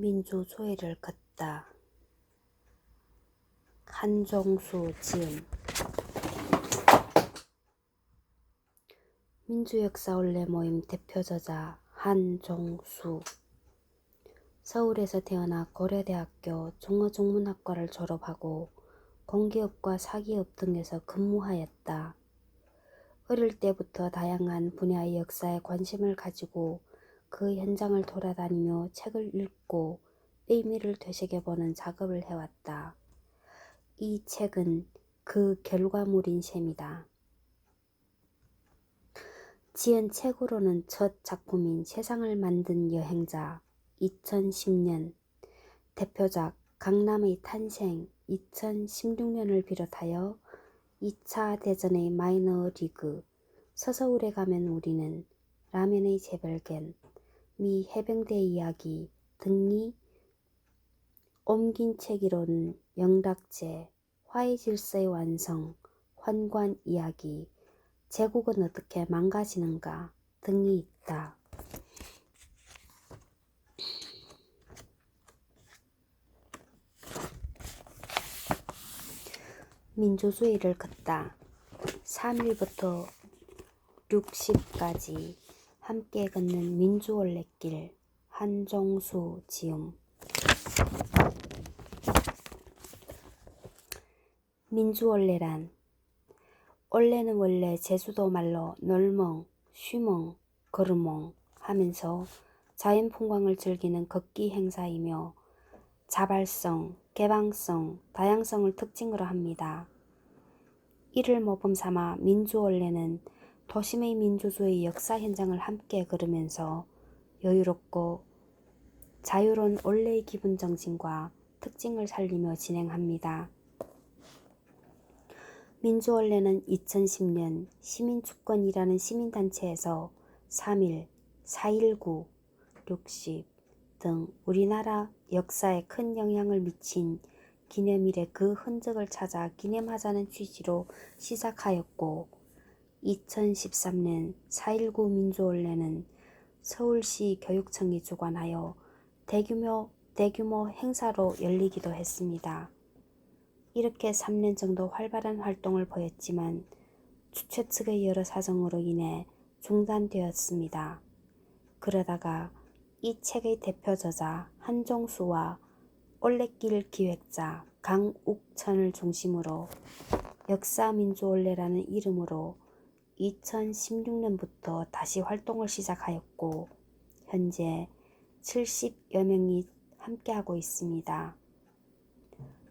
민주소회를 걷다. 한종수 지음. 민주역사올레 모임 대표저자 한종수. 서울에서 태어나 고려대학교 종어종문학과를 졸업하고 공기업과 사기업 등에서 근무하였다. 어릴 때부터 다양한 분야의 역사에 관심을 가지고 그 현장을 돌아다니며 책을 읽고 의미를 되새겨보는 작업을 해왔다. 이 책은 그 결과물인 셈이다. 지은 책으로는 첫 작품인 세상을 만든 여행자 2010년, 대표작 강남의 탄생 2016년을 비롯하여 2차 대전의 마이너리그, 서서울에 가면 우리는, 라면의 재발견, 미 해병대 이야기 등이 옮긴 책이로는 영락제, 화해 질서의 완성, 환관 이야기, 제국은 어떻게 망가지는가 등이 있다. 민주주의를 걷다. 3일부터 60까지 함께 걷는 민주올레길. 한종수 지음. 민주올레란 올레는 원래 제주도 말로 놀멍, 쉬멍, 걸으멍 하면서 자연풍광을 즐기는 걷기 행사이며 자발성, 개방성, 다양성을 특징으로 합니다. 이를 모범 삼아 민주올레는 도심의 민주주의 역사 현장을 함께 걸으면서 여유롭고 자유로운 올레의 기본 정신과 특징을 살리며 진행합니다. 민주올레는 2010년 시민주권이라는 시민단체에서 3.1, 4.19, 60 등 우리나라 역사에 큰 영향을 미친 기념일의 그 흔적을 찾아 기념하자는 취지로 시작하였고 2013년 4.19 민주올레는 서울시 교육청이 주관하여 대규모 행사로 열리기도 했습니다. 이렇게 3년 정도 활발한 활동을 보였지만 주최 측의 여러 사정으로 인해 중단되었습니다. 그러다가 이 책의 대표 저자 한종수와 올레길 기획자 강욱천을 중심으로 역사민주올레라는 이름으로 2016년부터 다시 활동을 시작하였고 현재 70여 명이 함께하고 있습니다.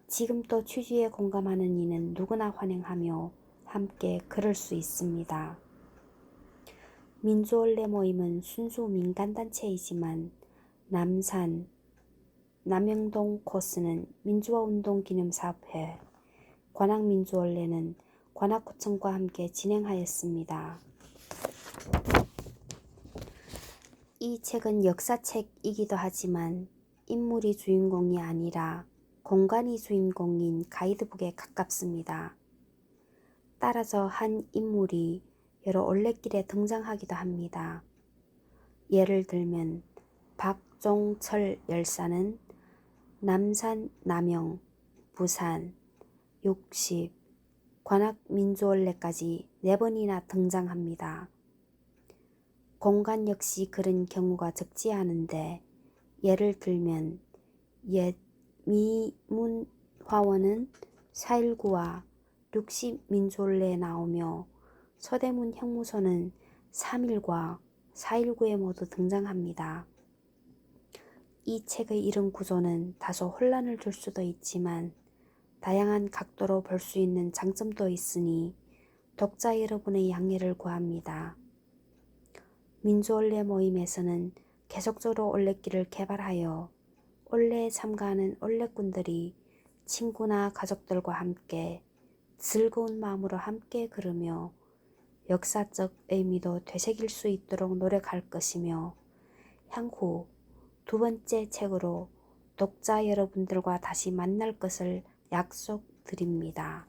지금 또 취지에 공감하는 이는 누구나 환영하며 함께 걸을 수 있습니다. 민주올레 모임은 순수 민간단체이지만 남산, 남영동 코스는 민주화운동기념사업회, 관악민주올레는 관악구청과 함께 진행하였습니다. 이 책은 역사책이기도 하지만 인물이 주인공이 아니라 공간이 주인공인 가이드북에 가깝습니다. 따라서 한 인물이 여러 올레길에 등장하기도 합니다. 예를 들면 박종철 열사는 남산, 남영, 부산, 60, 관악민주올레까지 4번이나 등장합니다. 공간 역시 그런 경우가 적지 않은데 예를 들면 옛 미문화원은 4.19와 60 민주올레에 나오며 서대문 형무소는 3.1과 4.19에 모두 등장합니다. 이 책의 이름 구조는 다소 혼란을 줄 수도 있지만 다양한 각도로 볼 수 있는 장점도 있으니 독자 여러분의 양해를 구합니다. 민주올레 모임에서는 계속적으로 올레길을 개발하여 올레에 참가하는 올레꾼들이 친구나 가족들과 함께 즐거운 마음으로 함께 걸으며 역사적 의미도 되새길 수 있도록 노력할 것이며 향후 2번째 책으로 독자 여러분들과 다시 만날 것을 약속드립니다.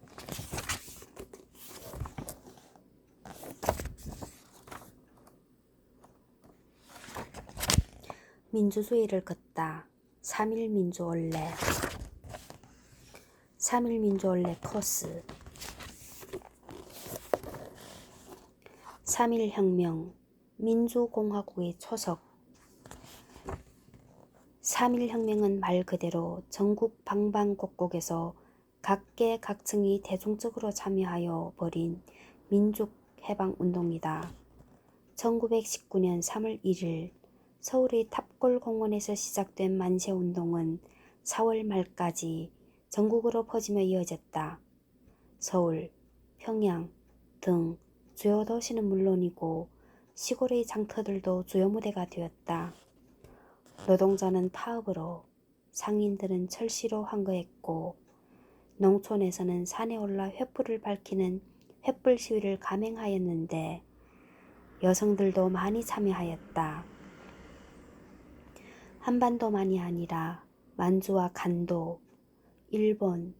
민주주의를 걷다. 3.1민주원래 3.1민주원래 코스 3.1혁명 민주공화국의 초석 3.1혁명은 말 그대로 전국 방방곡곡에서 각계각층이 대중적으로 참여하여 벌인 민족해방운동이다. 1919년 3월 1일 서울의 탑골공원에서 시작된 만세운동은 4월 말까지 전국으로 퍼지며 이어졌다. 서울, 평양 등 주요 도시는 물론이고 시골의 장터들도 주요 무대가 되었다. 노동자는 파업으로, 상인들은 철시로 항거했고 농촌에서는 산에 올라 횃불을 밝히는 횃불 시위를 감행하였는데 여성들도 많이 참여하였다. 한반도만이 아니라 만주와 간도, 일본,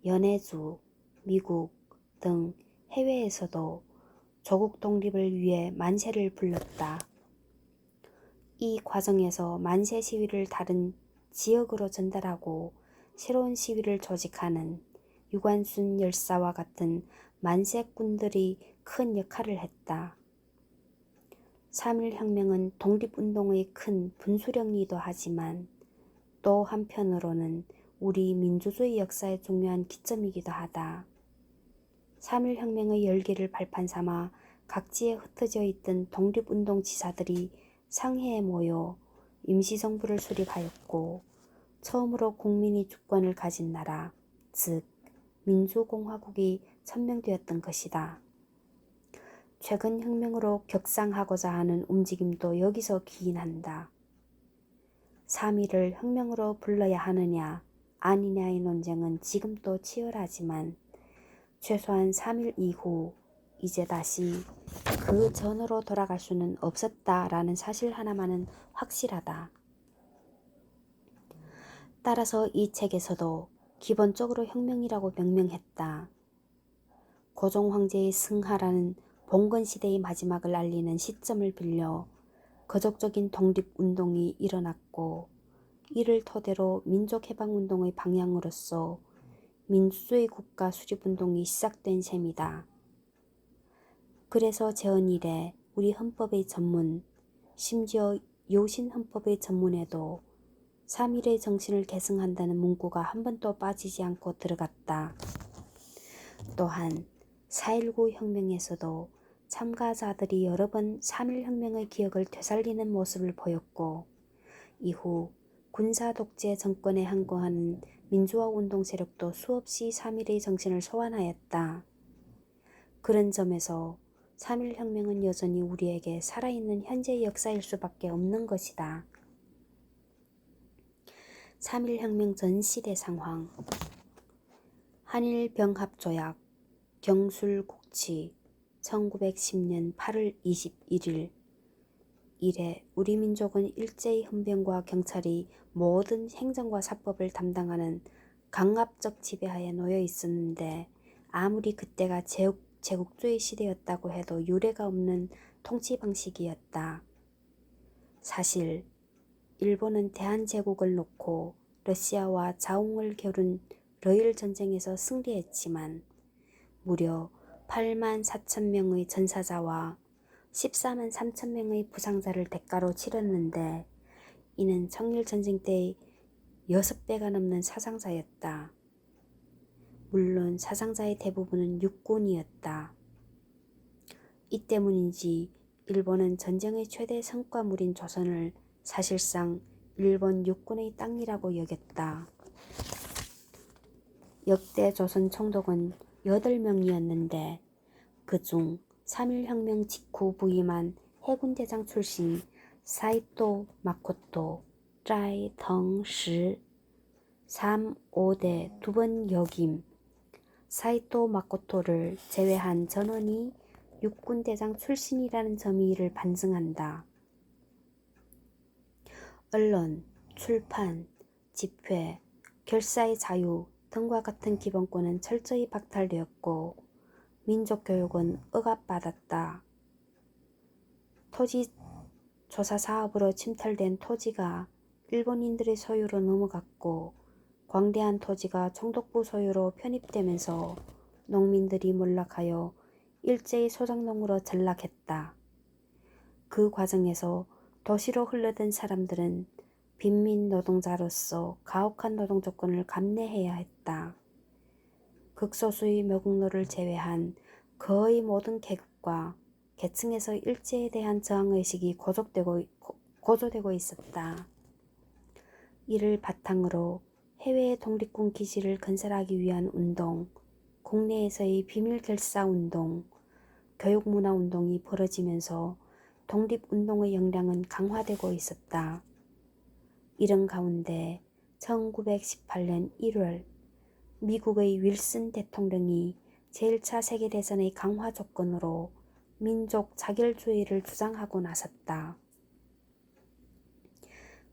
연해주, 미국 등 해외에서도 조국 독립을 위해 만세를 불렀다. 이 과정에서 만세 시위를 다른 지역으로 전달하고 새로운 시위를 조직하는 유관순 열사와 같은 만세꾼들이 큰 역할을 했다. 3.1혁명은 독립운동의 큰 분수령이기도 하지만 또 한편으로는 우리 민주주의 역사의 중요한 기점이기도 하다. 3.1혁명의 열기를 발판 삼아 각지에 흩어져 있던 독립운동 지사들이 상해에 모여 임시정부를 수립하였고 처음으로 국민이 주권을 가진 나라, 즉 민주공화국이 천명되었던 것이다. 최근 혁명으로 격상하고자 하는 움직임도 여기서 기인한다. 3.1을 혁명으로 불러야 하느냐 아니냐의 논쟁은 지금도 치열하지만 최소한 3.1 이후 이제 다시 그 전으로 돌아갈 수는 없었다라는 사실 하나만은 확실하다. 따라서 이 책에서도 기본적으로 혁명이라고 명명했다. 고종 황제의 승하라는 봉건시대의 마지막을 알리는 시점을 빌려 거족적인 독립운동이 일어났고 이를 토대로 민족해방운동의 방향으로서 민주주의 국가 수립운동이 시작된 셈이다. 그래서 재헌 이래 우리 헌법의 전문, 심지어 요신헌법의 전문에도 3.1의 정신을 계승한다는 문구가 한 번도 빠지지 않고 들어갔다. 또한 4.19 혁명에서도 참가자들이 여러 번 3.1혁명의 기억을 되살리는 모습을 보였고 이후 군사독재 정권에 항거하는 민주화운동 세력도 수없이 3.1의 정신을 소환하였다. 그런 점에서 3.1혁명은 여전히 우리에게 살아있는 현재의 역사일 수밖에 없는 것이다. 3.1혁명 전 시대 상황 한일병합조약 경술국치 1910년 8월 21일 이래 우리 민족은 일제히 헌병과 경찰이 모든 행정과 사법을 담당하는 강압적 지배하에 놓여 있었는데 아무리 그때가 제국주의 시대였다고 해도 유례가 없는 통치 방식이었다. 사실 일본은 대한제국을 놓고 러시아와 자웅을 겨룬 러일 전쟁에서 승리했지만 무려 8만 4천 명의 전사자와 14만 3천 명의 부상자를 대가로 치렀는데 이는 청일전쟁 때의 6배가 넘는 사상자였다. 물론 사상자의 대부분은 육군이었다. 이 때문인지 일본은 전쟁의 최대 성과물인 조선을 사실상 일본 육군의 땅이라고 여겼다. 역대 조선 총독은 8명이었는데 그중 3.1혁명 직후 부임한 해군대장 출신 사이토 마코토, 짜이 덩시 3, 5대 2번 역임 사이토 마코토를 제외한 전원이 육군대장 출신이라는 점이 이를 반증한다. 언론, 출판, 집회, 결사의 자유 등과 같은 기본권은 철저히 박탈되었고 민족교육은 억압받았다. 토지 조사 사업으로 침탈된 토지가 일본인들의 소유로 넘어갔고 광대한 토지가 총독부 소유로 편입되면서 농민들이 몰락하여 일제히 소작농으로 전락했다. 그 과정에서 도시로 흘러든 사람들은 빈민 노동자로서 가혹한 노동 조건을 감내해야 했다. 극소수의 묘국노를 제외한 거의 모든 계급과 계층에서 일제에 대한 저항의식이 고조되고 있었다. 이를 바탕으로 해외의 독립군 기지를 건설하기 위한 운동, 국내에서의 비밀결사운동, 교육문화운동이 벌어지면서 독립운동의 역량은 강화되고 있었다. 이런 가운데 1918년 1월 미국의 윌슨 대통령이 제1차 세계대전의 강화 조건으로 민족 자결주의를 주장하고 나섰다.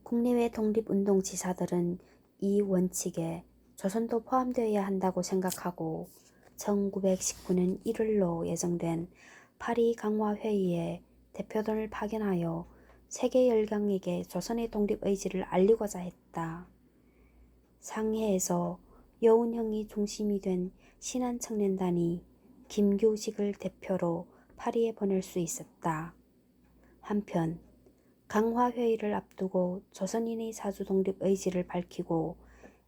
국내외 독립운동 지사들은 이 원칙에 조선도 포함되어야 한다고 생각하고 1919년 1월로 예정된 파리 강화회의에 대표단을 파견하여 세계 열강에게 조선의 독립 의지를 알리고자 했다. 상해에서 여운형이 중심이 된 신한청년단이 김교직을 대표로 파리에 보낼 수 있었다. 한편 강화회의를 앞두고 조선인의 사주 독립 의지를 밝히고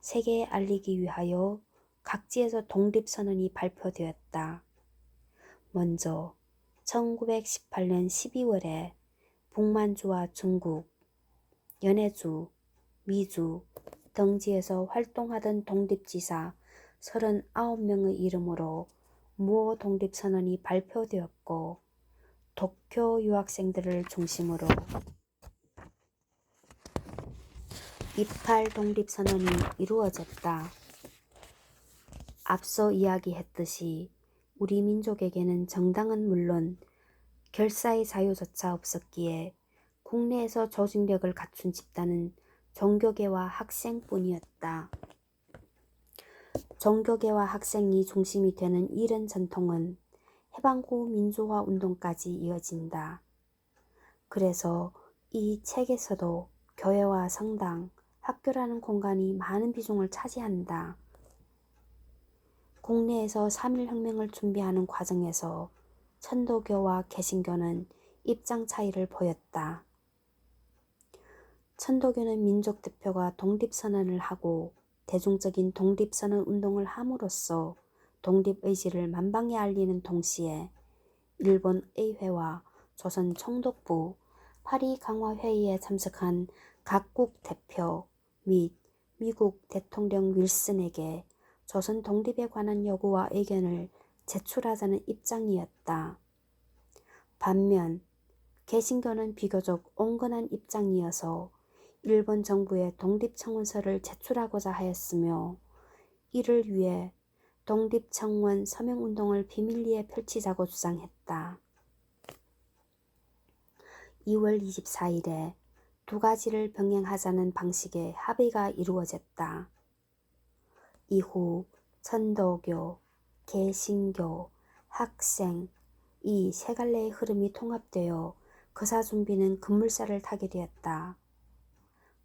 세계에 알리기 위하여 각지에서 독립선언이 발표되었다. 먼저 1918년 12월에 북만주와 중국, 연해주, 미주 등지에서 활동하던 독립지사 39명의 이름으로 무호 독립선언이 발표되었고 도쿄 유학생들을 중심으로 입할 독립선언이 이루어졌다. 앞서 이야기했듯이 우리 민족에게는 정당은 물론 결사의 자유조차 없었기에 국내에서 조직력을 갖춘 집단은 종교계와 학생뿐이었다. 종교계와 학생이 중심이 되는 이런 전통은 해방 후 민주화 운동까지 이어진다. 그래서 이 책에서도 교회와 성당, 학교라는 공간이 많은 비중을 차지한다. 국내에서 3.1혁명을 준비하는 과정에서 천도교와 개신교는 입장 차이를 보였다. 천도교는 민족 대표가 독립선언을 하고 대중적인 독립선언 운동을 함으로써 독립의지를 만방에 알리는 동시에 일본 의회와 조선 총독부, 파리 강화회의에 참석한 각국 대표 및 미국 대통령 윌슨에게 조선 독립에 관한 요구와 의견을 제출하자는 입장이었다. 반면 개신교는 비교적 온건한 입장이어서 일본 정부에 독립청원서를 제출하고자 하였으며 이를 위해 독립청원 서명운동을 비밀리에 펼치자고 주장했다. 2월 24일에 두 가지를 병행하자는 방식의 합의가 이루어졌다. 이후 천도교, 개신교, 학생 이 세 갈래의 흐름이 통합되어 거사 준비는 급물살을 타게 되었다.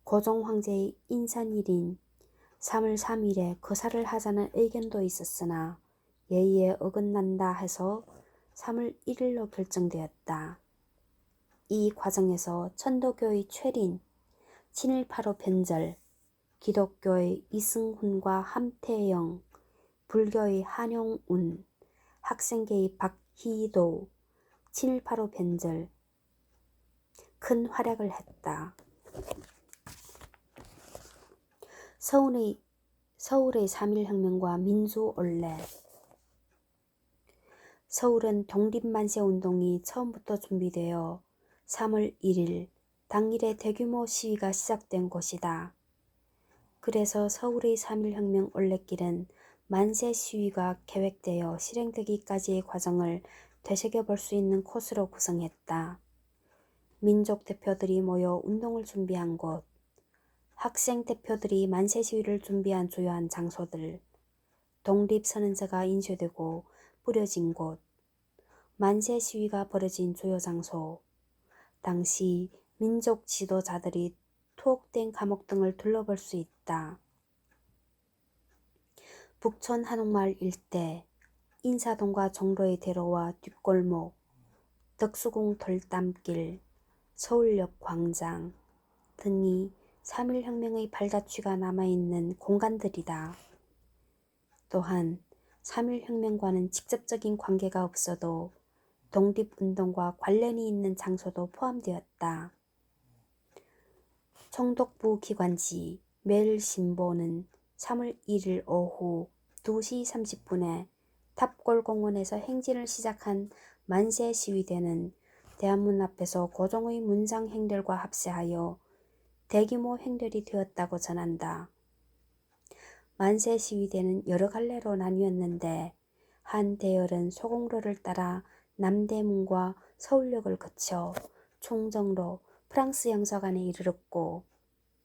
고종 황제의 인산일인 3월 3일에 거사를 하자는 의견도 있었으나 예의에 어긋난다 해서 3월 1일로 결정되었다. 이 과정에서 천도교의 최린, 친일파로 변절, 기독교의 이승훈과 함태영, 불교의 한용운, 학생계의 박희도, 친일파로 변절, 큰 활약을 했다. 서울의 3.1혁명과 민주올레. 서울은 독립만세운동이 처음부터 준비되어 3월 1일 당일에 대규모 시위가 시작된 곳이다. 그래서 서울의 3.1혁명 올레길은 만세 시위가 계획되어 실행되기까지의 과정을 되새겨볼 수 있는 코스로 구성했다. 민족 대표들이 모여 운동을 준비한 곳, 학생 대표들이 만세 시위를 준비한 주요한 장소들, 독립선언서가 인쇄되고 뿌려진 곳, 만세 시위가 벌어진 주요 장소, 당시 민족 지도자들이 투옥된 감옥 등을 둘러볼 수 있다. 북촌 한옥마을 일대, 인사동과 종로의 대로와 뒷골목, 덕수궁 돌담길, 서울역 광장 등이 3.1혁명의 발자취가 남아있는 공간들이다. 또한 3.1혁명과는 직접적인 관계가 없어도 독립운동과 관련이 있는 장소도 포함되었다. 총독부 기관지 매일신보는 3월 1일 오후 2시 30분에 탑골공원에서 행진을 시작한 만세 시위대는 대한문 앞에서 고종의 문상 행렬과 합세하여 대규모 행렬이 되었다고 전한다. 만세 시위대는 여러 갈래로 나뉘었는데 한 대열은 소공로를 따라 남대문과 서울역을 거쳐 총정로 프랑스 영사관에 이르렀고,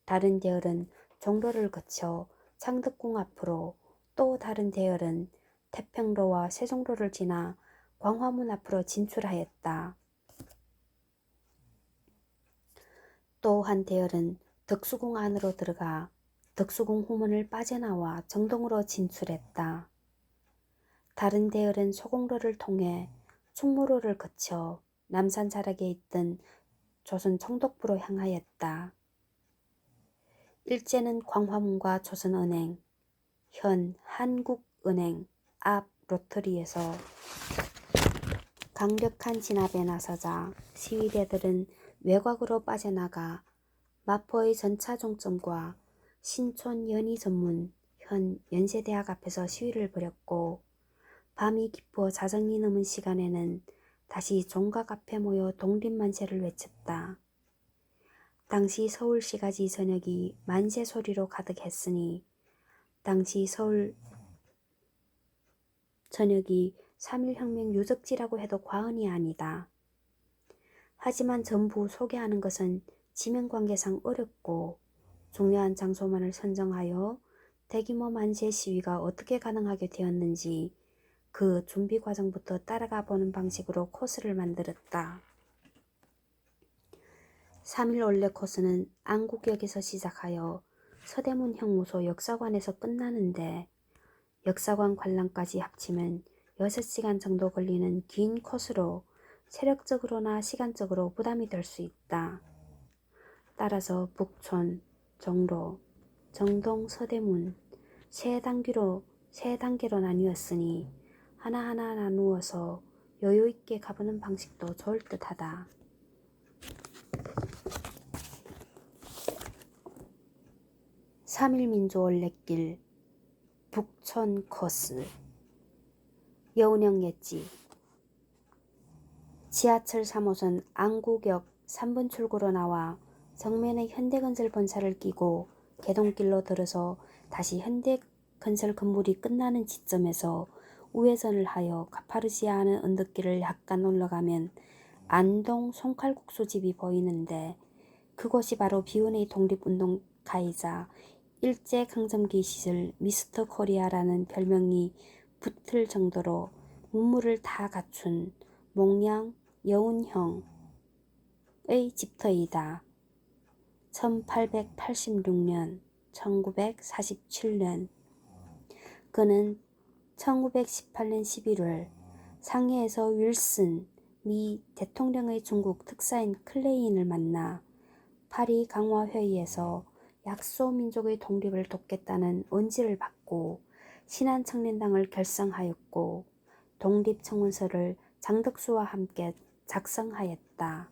다른 대열은 종로를 거쳐 창덕궁 앞으로, 또 다른 대열은 태평로와 세종로를 지나 광화문 앞으로 진출하였다. 또 한 대열은 덕수궁 안으로 들어가 덕수궁 후문을 빠져나와 정동으로 진출했다. 다른 대열은 소공로를 통해 충무로를 거쳐 남산 자락에 있던 조선 총독부로 향하였다. 일제는 광화문과 조선은행, 현 한국은행 앞 로터리에서 강력한 진압에 나서자 시위대들은 외곽으로 빠져나가 마포의 전차 종점과 신촌 연희전문 현 연세대학 앞에서 시위를 벌였고, 밤이 깊어 자정이 넘은 시간에는 다시 종각 앞에 모여 독립만세를 외쳤다. 당시 서울시가지 전역이 만세 소리로 가득했으니 당시 서울 전역이 3.1혁명 유적지라고 해도 과언이 아니다. 하지만 전부 소개하는 것은 지명관계상 어렵고, 중요한 장소만을 선정하여 대규모 만세 시위가 어떻게 가능하게 되었는지 그 준비 과정부터 따라가 보는 방식으로 코스를 만들었다. 3일 원래 코스는 안국역에서 시작하여 서대문 형무소 역사관에서 끝나는데, 역사관 관람까지 합치면 6시간 정도 걸리는 긴 코스로 체력적으로나 시간적으로 부담이 될 수 있다. 따라서 북촌, 종로, 정동, 서대문 세 단계로 나뉘었으니 하나하나 나누어서 여유있게 가보는 방식도 좋을 듯하다. 삼일민주 올레길 북촌 코스. 여운형 예지. 지하철 3호선 안국역 3번 출구로 나와 정면에 현대건설 본사를 끼고 개동길로 들어서 다시 현대건설 건물이 끝나는 지점에서 우회전을 하여 가파르지 않은 언덕길을 약간 올라가면 안동 송칼국수집이 보이는데, 그곳이 바로 비운의 독립운동가이자 일제강점기 시절 미스터 코리아라는 별명이 붙을 정도로 문물을 다 갖춘 몽양 여운형의 집터이다. 1886년, 1947년. 그는 1918년 11월 상해에서 윌슨 미 대통령의 중국 특사인 클레인을 만나 파리 강화회의에서 약소민족의 독립을 돕겠다는 언지를 받고 신한청년당을 결성하였고, 독립청원서를 장덕수와 함께 작성하였다.